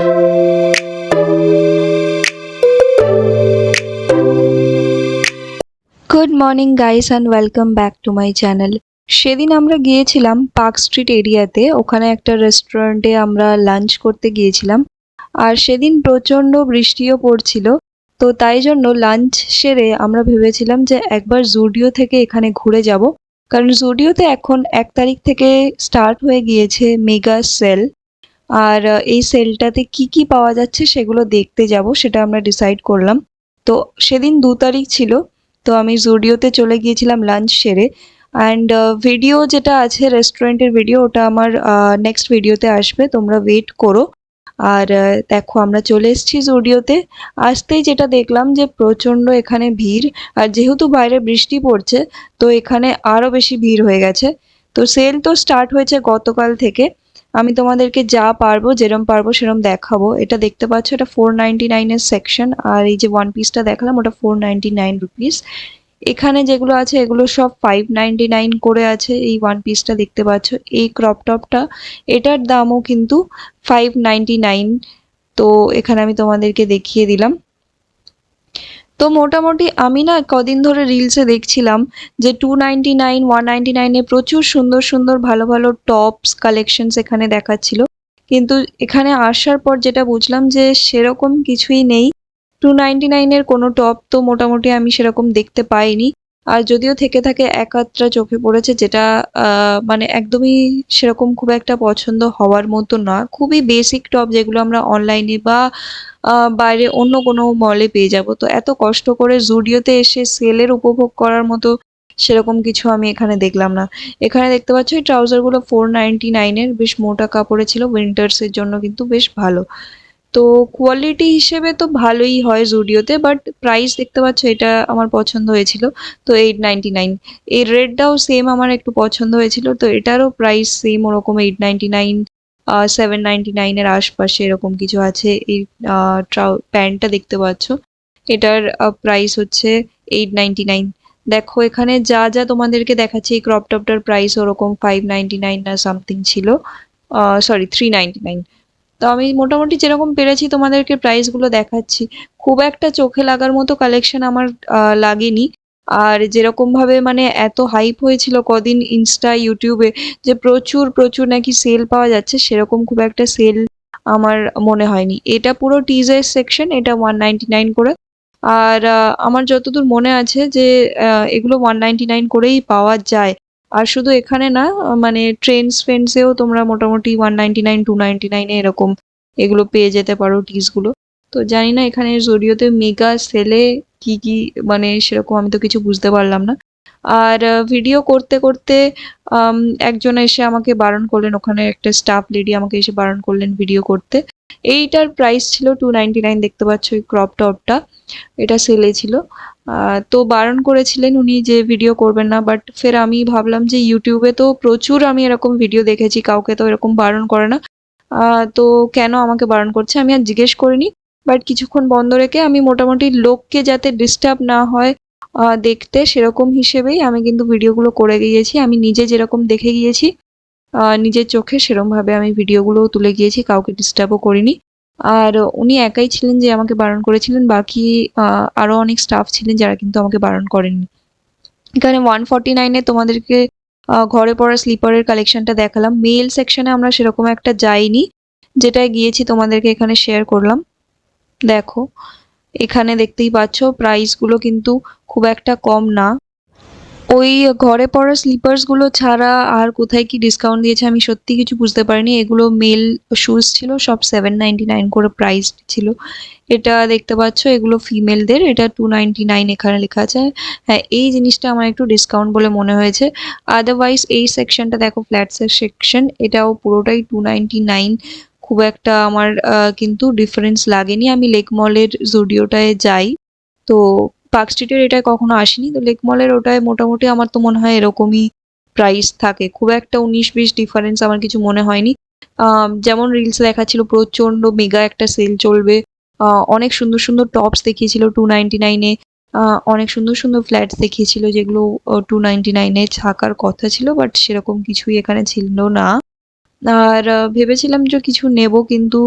Good morning guys and welcome back to my channel. সেদিন আমরা গিয়েছিলাম পার্ক স্ট্রিট এরিয়াতে, ওখানে একটা রেস্টুরেন্টে আমরা লাঞ্চ করতে গিয়েছিলাম। আর সেদিন প্রচণ্ড বৃষ্টিও পড়ছিল, তো তাই জন্য লাঞ্চ সেরে আমরা ভেবেছিলাম যে একবার জুডিও থেকে এখানে ঘুরে যাব, কারণ জুডিওতে এখন 1 তারিখ থেকে স্টার্ট হয়ে গিয়েছে মেগা সেল। আর এই সেলটাতে কি কি পাওয়া যাচ্ছে সেগুলো দেখতে যাব, সেটা আমরা ডিসাইড করলাম। তো সেদিন 2 তারিখ ছিল, তো আমি জুডিওতে চলে গিয়েছিলাম লাঞ্চ সেরে। অ্যান্ড ভিডিও যেটা আছে রেস্টুরেন্টের ভিডিও, ওটা আমার নেক্সট ভিডিওতে আসবে, তোমরা ওয়েট করো। আর দেখো আমরা চলে এসেছি জুডিওতে। আসতেই যেটা দেখলাম যে প্রচণ্ড এখানে ভিড়, আর যেহেতু বাইরে বৃষ্টি পড়ছে তো এখানে আরও বেশি ভিড় হয়ে গেছে। তো সেল তো স্টার্ট হয়েছে গতকাল থেকে। আমি তোমাদেরকে যা পারবো, যেরম পারবো সেরম দেখাবো। এটা দেখতে পাচ্ছ, এটা 499-এর সেকশন, আর এই যে ওয়ান পিসটা দেখালাম ওটা 499 রুপিস। এখানে যেগুলো আছে এগুলো সব 599 করে আছে। এই ওয়ান পিসটা দেখতে পাচ্ছ, এই ক্রপ টপটা, এটার দামও কিন্তু 599। তো এখানে আমি তোমাদেরকে দেখিয়ে দিলাম। তো মোটামুটি আমি না কদিন ধরে রিলসে দেখছিলাম যে 299, 199-এ প্রচুর সুন্দর সুন্দর ভালো ভালো টপস কালেকশনস এখানে দেখাচ্ছিল, কিন্তু এখানে আসার পর যেটা বুঝলাম যে সেরকম কিছুই নেই। 299-এর কোনো টপ তো মোটামুটি আমি সেরকম দেখতে পাইনি। আর যদিও থেকে থাকে এক আধটা চোখে পড়েছে, যেটা মানে একদমই সেরকম খুব একটা পছন্দ হওয়ার মতো না। খুবই বেসিক টপ যেগুলো আমরা অনলাইনে বা বাইরে অন্য কোনো মলে পেয়ে যাব। তো এত কষ্ট করে জুডিওতে এসে সেলের উপভোগ করার মতো সেরকম কিছু আমি এখানে দেখলাম না। এখানে দেখতে পাচ্ছ এই ট্রাউজারগুলো 499-এর, বেশ মোটা কাপড়ে ছিল, উইন্টার্সের জন্য কিন্তু বেশ ভালো। তো কোয়ালিটি হিসেবে তো ভালোই হয় জুডিওতে, বাট প্রাইস দেখতে পাচ্ছ, এটা আমার পছন্দ হয়েছিল। তো 899। এই রেডটাও সেম আমার একটু পছন্দ হয়েছিল, তো এটারও প্রাইস সেম ওরকম 899, 799-এর আশপাশে এরকম কিছু আছে। এই প্যান্টটা দেখতে পাচ্ছ, এটার প্রাইস হচ্ছে 899। দেখো এখানে যা যা তোমাদেরকে দেখাচ্ছি, এই ক্রপ টপটার প্রাইস ওরকম 599 না সামথিং ছিল, সরি 399। তো আমি মোটামুটি যেরকম পেরেছি তোমাদেরকে প্রাইসগুলো দেখাচ্ছি। খুব একটা চোখে লাগার মতো কালেকশন আমার লাগেনি। আর যেরকম ভাবে মানে এত হাইপ হয়েছিল কদিন ইনস্টা ইউটিউবে যে প্রচুর প্রচুর নাকি সেল পাওয়া যাচ্ছে, সেরকম খুব একটা সেল আমার মনে হয়নি। এটা পুরো টিজার সেকশন, এটা 199 করে। আর আমার যতদূর মনে আছে যে এগুলো 199 করেই পাওয়া যায়। আর শুধু এখানে না, মানে ট্রেন্ডস ফ্রেন্ডসেও তোমরা মোটামুটি 199, 299-এ এরকম এগুলো পেয়ে যেতে পারো টিসগুলো। তো জানি না এখানে জুডিওতে মেগা সেলে কি কি, মানে সেরকম আমি তো কিছু বুঝতে পারলাম না। আর ভিডিও করতে করতে আম, একজন এসে আমাকে বারণ করলেন, ওখানে একটা স্টাফ লেডি আমাকে এসে বারণ করলেন ভিডিও করতে। এইটার প্রাইস ছিল 299, দেখতে পাচ্ছ এই ক্রপ টপটা, এটা সেলে ছিল। তো বারণ করেছিলেন উনি যে ভিডিও করবেন না, বাট ফের আমি ভাবলাম যে ইউটিউবে তো প্রচুর আমি এরকম ভিডিও দেখেছি, কাউকে তো এরকম বারণ করে না। তো কেন আমাকে বারণ করছে আমি আর জিজ্ঞেস করিনি। বাট কিছুক্ষণ বন্ধ রেখে আমি মোটামুটি লোককে যাতে ডিস্টার্ব না হয় দেখতে, সেরকম হিসেবেই আমি কিন্তু ভিডিওগুলো করে গিয়েছি। আমি নিজে যেরকম দেখে গিয়েছি নিজের চোখে, সেরকম ভাবে আমি ভিডিওগুলোও তুলে গিয়েছি, কাউকে ডিস্টার্বও করিনি। আর উনি একাই ছিলেন যে আমাকে বারণ করেছিলেন, বাকি আরো অনেক স্টাফ ছিলেন যারা কিন্তু আমাকে বারণ করেননি। এখানে 149-এ তোমাদেরকে ঘরে পরা স্লিপারের কালেকশনটা দেখালাম। মেল সেকশনে আমরা সেরকম একটা যাইনি, যেটায় গিয়েছি তোমাদেরকে এখানে শেয়ার করলাম। দেখো এখানে দেখতেই পাচ্ছ প্রাইসগুলো কিন্তু খুব একটা কম না। ওই ঘরে পরা স্লিপার্স গুলো ছাড়া আর কোথায় কি ডিসকাউন্ট দিয়েছে আমি সত্যি কিছু বুঝতে পারিনি। এগুলো মেল শুজ ছিল, সব 799 করে প্রাইস ছিল। এটা দেখতে পাচ্ছ এগুলো ফিমেলদের, এটা 299 এখানে লেখা আছে। হ্যাঁ, এই জিনিসটা আমার একটু ডিসকাউন্ট বলে মনে হয়েছে। আদারওয়াইজ এই সেকশনটা দেখো, ফ্ল্যাটসের সেকশন, এটাও পুরোটাই 299। খুব একটা আমার কিন্তু ডিফারেন্স লাগেনি। আমি লেক মলের জুডিওটায় যাই, তো পার্ক স্ট্রিটের এটায় কখনো আসিনি। তো লেক মলের ওটায় মোটামুটি আমার তো মনে হয় এরকমই প্রাইস থাকে, খুব একটা 19-20 ডিফারেন্স আমার কিছু মনে হয়নি। যেমন রিলস দেখাচ্ছিল প্রচন্ড মেগা একটা সেল চলবে, অনেক সুন্দর সুন্দর টপস দেখিয়েছিল 299-এ, অনেক সুন্দর সুন্দর ফ্ল্যাটস দেখিয়েছিল যেগুলো 299-এ থাকার কথা ছিল, বাট সেরকম কিছুই এখানে ছিল না। আর ভেবেছিলাম যে কিছু নেব, কিন্তু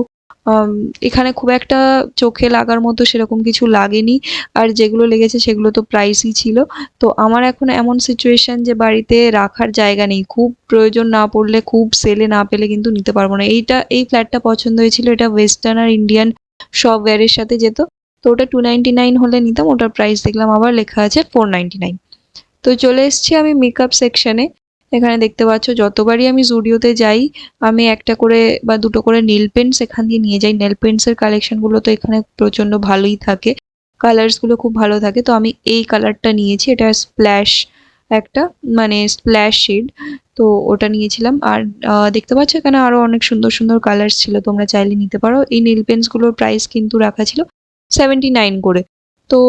এখানে খুব একটা চোখে লাগার মতো সেরকম কিছু লাগেনি, আর যেগুলো লেগেছে সেগুলো তো প্রাইসই ছিল। তো আমার এখন এমন সিচুয়েশন যে বাড়িতে রাখার জায়গা নেই, খুব প্রয়োজন না পড়লে, খুব সেলে না পেলে কিন্তু নিতে পারবো না। এই ফ্ল্যাটটা পছন্দ হয়েছিল, এটা ওয়েস্টার্ন আর ইন্ডিয়ান সব ওয়্যারের সাথে যেত। তো ওটা 299 হলে নিতাম, ওটার প্রাইস দেখলাম আবার লেখা আছে 499। তো চলে এসেছি আমি মেকআপ সেকশনে। এখানে দেখতে পাচ্ছ যতবারই আমি জুডিওতে যাই আমি একটা করে বা দুটো করে নেল পেন্টস এখান দিয়ে নিয়ে যাই। নেল পেন্টসের কালেকশনগুলো তো এখানে প্রচণ্ড ভালোই থাকে, কালার্সগুলো খুব ভালো থাকে। তো আমি এই কালারটা নিয়েছি, এটা স্প্ল্যাশ একটা, মানে স্প্ল্যাশ শেড। তো ওটা নিয়েছিলাম। আর দেখতে পাচ্ছ এখানে আরও অনেক সুন্দর সুন্দর কালার্স ছিল, তোমরা চাইলে নিতে পারো। এই নেল পেন্টসগুলোর প্রাইস কিন্তু রাখা ছিল 79 করে। তো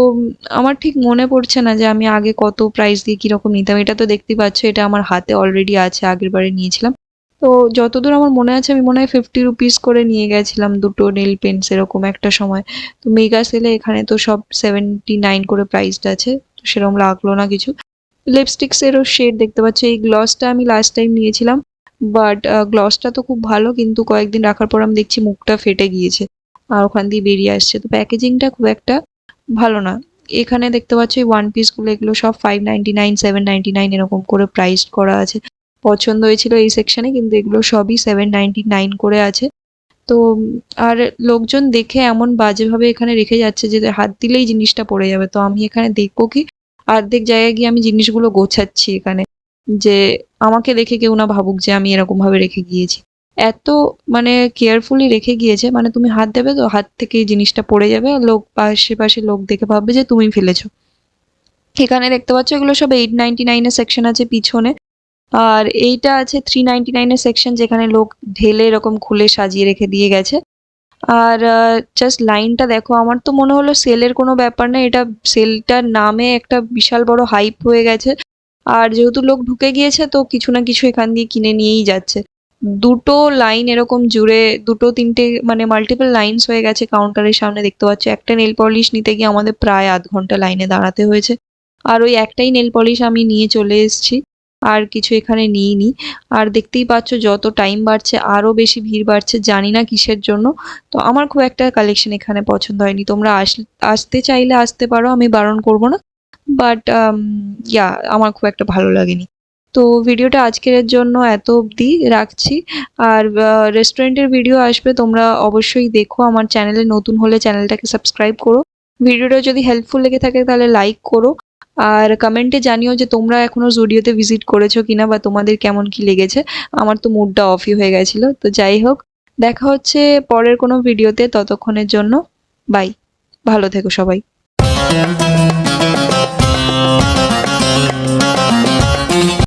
আমার ঠিক মনে পড়ছে না যে আমি আগে কত প্রাইস দিয়ে কিরকম নিতাম। এটা তো দেখতেই পাচ্ছ, এটা আমার হাতে অলরেডি আছে, আগের বারে নিয়েছিলাম। তো যতদূর আমার মনে আছে আমি মনে হয় 50 রুপিস করে নিয়ে গেছিলাম দুটো নেল পেন্টস এরকম একটা সময়। তো মেগা সেলে এখানে তো সব 79 করে প্রাইসটা আছে, তো সেরকম লাগলো না কিছু। লিপস্টিক্সেরও শেড দেখতে পাচ্ছ, এই গ্লসটা আমি লাস্ট টাইম নিয়েছিলাম, বাট গ্লসটা তো খুব ভালো, কিন্তু কয়েকদিন রাখার পর আমি দেখছি মুখটা ফেটে গিয়েছে আর ওখান দিয়ে বেরিয়ে আসছে। তো প্যাকেজিংটা খুব একটা ভালো না। এখানে দেখতে পাচ্ছ এই ওয়ান পিসগুলো, এগুলো সব 599, 799 এরকম করে প্রাইস করা আছে। পছন্দ হয়েছিল এই সেকশনে, কিন্তু এগুলো সবই 799 করে আছে। তো আর লোকজন দেখে এমন বাজেভাবে এখানে রেখে যাচ্ছে যে হাত দিলেই জিনিসটা পড়ে যাবে। তো আমি এখানে দেখবো কি, অর্ধেক জায়গায় গিয়ে আমি জিনিসগুলো গোছাচ্ছি এখানে, যে আমাকে দেখে কেউ না ভাবুক যে আমি এরকম ভাবে রেখে গিয়েছি। এত মানে কেয়ারফুলি রেখে গিয়েছে, মানে তুমি হাত দেবে তো হাত থেকে এই জিনিসটা পড়ে যাবে, আর লোক আশেপাশে লোক দেখে ভাববে যে তুমি ফেলেছো। এখানে দেখতে পাচ্ছ এগুলো সব 899 এর সেকশন আছে পিছনে, আর এইটা আছে 399 এর সেকশন, যেখানে লোক ঢেলে এরকম খুলে সাজিয়ে রেখে দিয়ে গেছে। আর জাস্ট লাইনটা দেখো, আমার তো মনে হলো সেলের কোনো ব্যাপার না, এটা সেলটার নামে একটা বিশাল বড় হাইপ হয়ে গেছে। আর যেহেতু লোক ঢুকে গিয়েছে তো কিছু না কিছু এখান দিয়ে কিনে নিয়েই যাচ্ছে। দুটো লাইন এরকম জুড়ে, দুটো তিনটে মানে মাল্টিপল লাইনস হয়ে গেছে কাউন্টারের সামনে, দেখতে পাচ্ছ। একটা নেল পলিশ নিতে গিয়ে আমাদের প্রায় আধ ঘন্টা লাইনে দাঁড়াতে হয়েছে, আর ওই একটাই নেল পলিশ আমি নিয়ে চলে এসেছি, আর কিছু এখানে নিইনি। আর দেখতেই পাচ্ছ যত টাইম বাড়ছে আরো বেশি ভিড় বাড়ছে, জানি না কিসের জন্য। তো আমার খুব একটা কালেকশন এখানে পছন্দ হয়নি। তোমরা আসতে চাইলে আসতে পারো, আমি বারণ করবো না, বাট আমার খুব একটা ভালো লাগেনি। তো ভিডিওটা আজকের জন্য এত অবধি রাখছি। আর রেস্টুরেন্টের ভিডিও আসবে, তোমরা অবশ্যই দেখো। আমার চ্যানেলে নতুন হলে চ্যানেলটাকে সাবস্ক্রাইব করো। ভিডিওটা যদি হেল্পফুল লেগে থাকে তাহলে লাইক করো, আর কমেন্টে জানিও যে তোমরা এখনো জুডিওতে ভিজিট করেছো কিনা, বা তোমাদের কেমন কি লেগেছে। আমার তো মুডটা অফই হয়ে গেছিল। তো যাই হোক, দেখা হচ্ছে পরের কোনো ভিডিওতে, ততক্ষণের জন্য বাই, ভালো থেকো সবাই।